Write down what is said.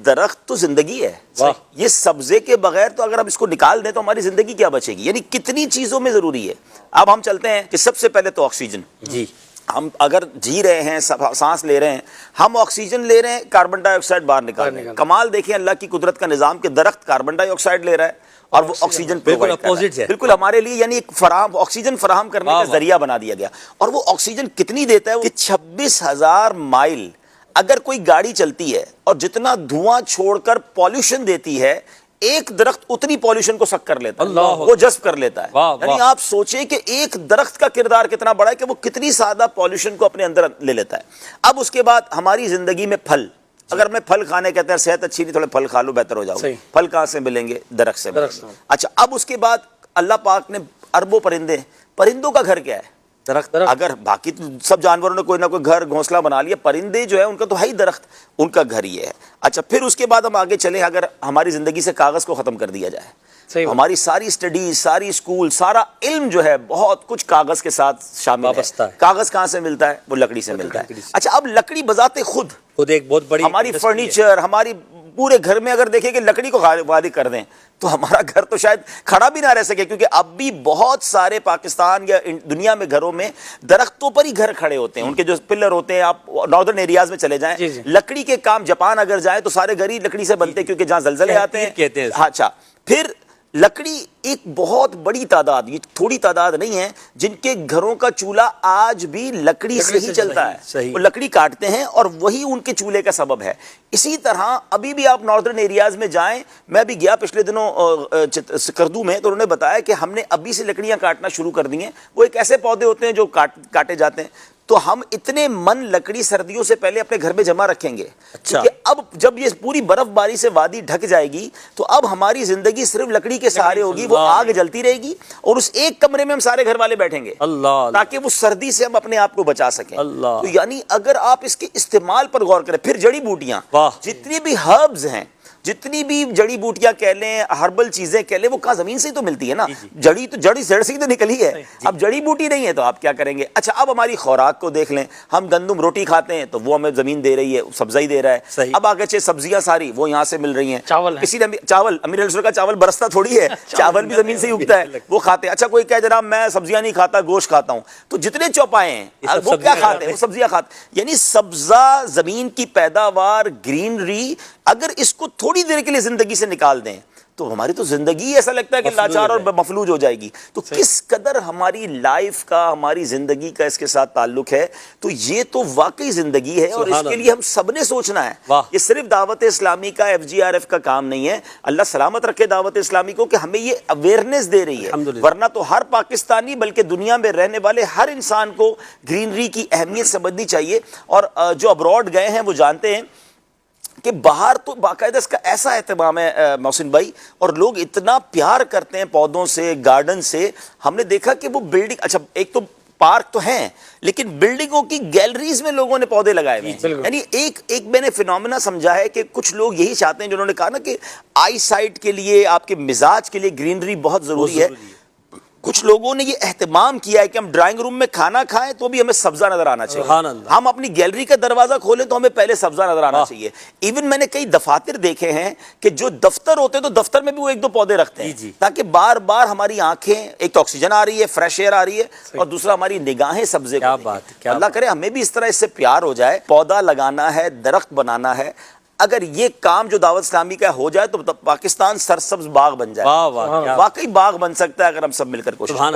درخت تو زندگی ہے. یہ سبزے کے بغیر تو اگر ہم اس کو نکال دیں تو ہماری زندگی کیا بچے گی؟ یعنی کتنی چیزوں میں ضروری ہے. اب ہم چلتے ہیں کہ سب سے پہلے تو آکسیجن. جی ہم اگر جی رہے ہیں، سانس لے رہے ہیں، ہم آکسیجن لے رہے ہیں، کاربن ڈائی آکسائڈ باہر نکال رہے ہیں. کمال دیکھیں اللہ کی قدرت کا نظام کہ درخت کاربن ڈائی آکسائڈ لے رہا ہے اور وہ آکسیجن بالکل اپوزٹ ہے. بالکل ہمارے لیے یعنی ایک آکسیجن فراہم کرنے کا ذریعہ بنا دیا گیا. اور وہ آکسیجن کتنی دیتا ہے کہ 26,000 مائل اگر کوئی گاڑی چلتی ہے اور جتنا دھواں چھوڑ کر پالیوشن دیتی ہے، ایک درخت اتنی پالیوشن کو سک کر لیتا ہے، وہ جذب کر لیتا ہے. یعنی آپ سوچیں کہ ایک درخت کا کردار کتنا بڑا ہے کہ وہ کتنی سادہ پالیوشن کو اپنے اندر لے لیتا ہے. اب اس کے بعد ہماری زندگی میں پھل، اگر میں پھل کھانے کہتے ہیں صحت اچھی نہیں، تھوڑے پھل کھا لو بہتر ہو جاؤ. پھل کہاں سے ملیں گے؟ درخت سے ملیں گے. اچھا اب اس کے بعد اللہ پاک نے اربوں پرندوں کا گھر کیا ہے؟ درخت. اگر باقی سب جانوروں نے کوئی نہ کوئی گھر گھونسلہ بنا لیا، پرندے جو ہے ان کا تو ہے ہی درخت، ان کا گھر یہ ہے. اچھا پھر اس کے بعد ہم آگے چلیں، اگر ہماری زندگی سے کاغذ کو ختم کر دیا جائے، ہماری ساری اسٹڈیز، ساری اسکول، سارا علم جو ہے بہت کچھ کاغذ کے ساتھ شامل ہے. کاغذ کہاں سے ملتا ہے؟ وہ لکڑی سے ملتا ہے. اچھا اب لکڑی بذات خود ایک بہت بڑی ہماری فرنیچر، ہماری پورے گھر میں اگر دیکھیں کہ لکڑی کو غالب کر دیں تو ہمارا گھر تو شاید کھڑا بھی نہ رہ سکے، کیونکہ اب بھی بہت سارے پاکستان یا دنیا میں گھروں میں درختوں پر ہی گھر کھڑے ہوتے ہیں. ان کے جو پلر ہوتے ہیں، آپ ناردرن ایریاز میں چلے جائیں، لکڑی کے کام، جاپان اگر جائیں تو سارے گھر ہی لکڑی سے بنتے ہیں، کیونکہ جہاں زلزلے آتے ہیں. اچھا پھر لکڑی ایک بہت بڑی تعداد، یہ تھوڑی تعداد نہیں ہے جن کے گھروں کا چولہا آج بھی لکڑی سے ہی چلتا ہے. وہ لکڑی کاٹتے ہیں اور وہی ان کے چولہے کا سبب ہے. اسی طرح ابھی بھی آپ ناردرن ایریاز میں جائیں، میں بھی گیا پچھلے دنوں سکردو میں، تو انہوں نے بتایا کہ ہم نے ابھی سے لکڑیاں کاٹنا شروع کر دی ہیں. وہ ایک ایسے پودے ہوتے ہیں جو کاٹے جاتے ہیں. تو ہم اتنے من لکڑی سردیوں سے پہلے اپنے گھر میں جمع رکھیں گے، کیونکہ اب جب یہ پوری برف باری سے وادی ڈھک جائے گی تو اب ہماری زندگی صرف لکڑی کے سہارے ہوگی. وہ آگ جلتی رہے گی اور اس ایک کمرے میں ہم سارے گھر والے بیٹھیں گے تاکہ وہ سردی سے ہم اپنے آپ کو بچا سکیں. تو یعنی اگر آپ اس کے استعمال پر غور کریں، پھر جڑی بوٹیاں، جتنی بھی ہربز ہیں، جتنی بھی جڑی بوٹیاں کہہ لیں، ہربل چیزیں کہہ لیں، وہ کہاں زمین سے ہی تو ملتی ہے نا. جڑی جڑ سے ہی تو نکلی ہے. اب جڑی بوٹی نہیں ہے تو آپ کیا کریں گے؟ اچھا اب ہماری خوراک کو دیکھ لیں، ہم گندم روٹی کھاتے ہیں تو وہ ہمیں زمین دے رہی ہے، سبزہ ہی دے رہا ہے. اب آگے چاہے سبزیاں ساری وہ یہاں سے مل رہی ہیں. کسی نے چاول، امیر علیہ کا چاول برستا تھوڑی ہے، چاول بھی زمین سے ہی اگتا ہے، وہ کھاتے ہیں. اچھا کوئی کہے جناب میں سبزیاں نہیں کھاتا، گوشت کھاتا ہوں، تو جتنے چوپائے ہیں وہ کیا کھاتے ہیں؟ وہ سبزیاں کھاتے ہیں. یعنی سبزہ، زمین کی پیداوار، گرینری، اگر اس کو تھوڑی دیر کے لیے زندگی سے نکال دیں تو ہماری تو زندگی ایسا لگتا ہے کہ لاچار اور مفلوج ہو جائے گی. تو کس قدر ہماری لائف کا، ہماری زندگی کا اس کے ساتھ تعلق ہے. تو یہ تو واقعی زندگی ہے اور اس کے لیے ہم سب نے سوچنا ہے. یہ صرف دعوت اسلامی کا، FGRF کا کام نہیں ہے. اللہ سلامت رکھے دعوت اسلامی کو کہ ہمیں یہ اویئرنیس دے رہی ہے، ورنہ تو ہر پاکستانی بلکہ دنیا میں رہنے والے ہر انسان کو گرینری کی اہمیت سمجھنی چاہیے. اور جو ابراڈ گئے ہیں وہ جانتے ہیں کہ باہر تو باقاعدہ اس کا ایسا اہتمام ہے محسن بھائی، اور لوگ اتنا پیار کرتے ہیں پودوں سے، گارڈن سے. ہم نے دیکھا کہ وہ بلڈنگ، اچھا ایک تو پارک تو ہیں لیکن بلڈنگوں کی گیلریز میں لوگوں نے پودے لگائے ہوئے ہیں. یعنی ایک میں نے فینومینا سمجھا ہے کہ کچھ لوگ یہی چاہتے ہیں، جنہوں نے کہا نا کہ آئی سائٹ کے لیے، آپ کے مزاج کے لیے گرینری بہت ضروری ہے. کچھ لوگوں نے یہ اہتمام کیا ہے کہ ہم ڈرائنگ روم میں کھانا کھائیں تو بھی ہمیں سبزہ نظر آنا چاہیے. ہم اپنی گیلری کا دروازہ کھولیں تو ہمیں پہلے سبزہ نظر آنا چاہیے. ایون میں نے کئی دفاتر دیکھے ہیں کہ جو دفتر ہوتے ہیں تو دفتر میں بھی وہ ایک دو پودے رکھتے ہیں تاکہ بار بار ہماری آنکھیں، ایک تو آکسیجن آ رہی ہے، فریش ایئر آ رہی ہے، اور دوسرا ہماری نگاہیں سبزے کو دیکھیں. اللہ کرے ہمیں بھی اس طرح اس سے پیار ہو جائے. پودا لگانا ہے، درخت بنانا ہے. اگر یہ کام جو دعوت اسلامی کا ہو جائے تو پاکستان سرسبز باغ بن جائے. واقعی باغ بن سکتا ہے اگر ہم سب مل کر کوشش کریں.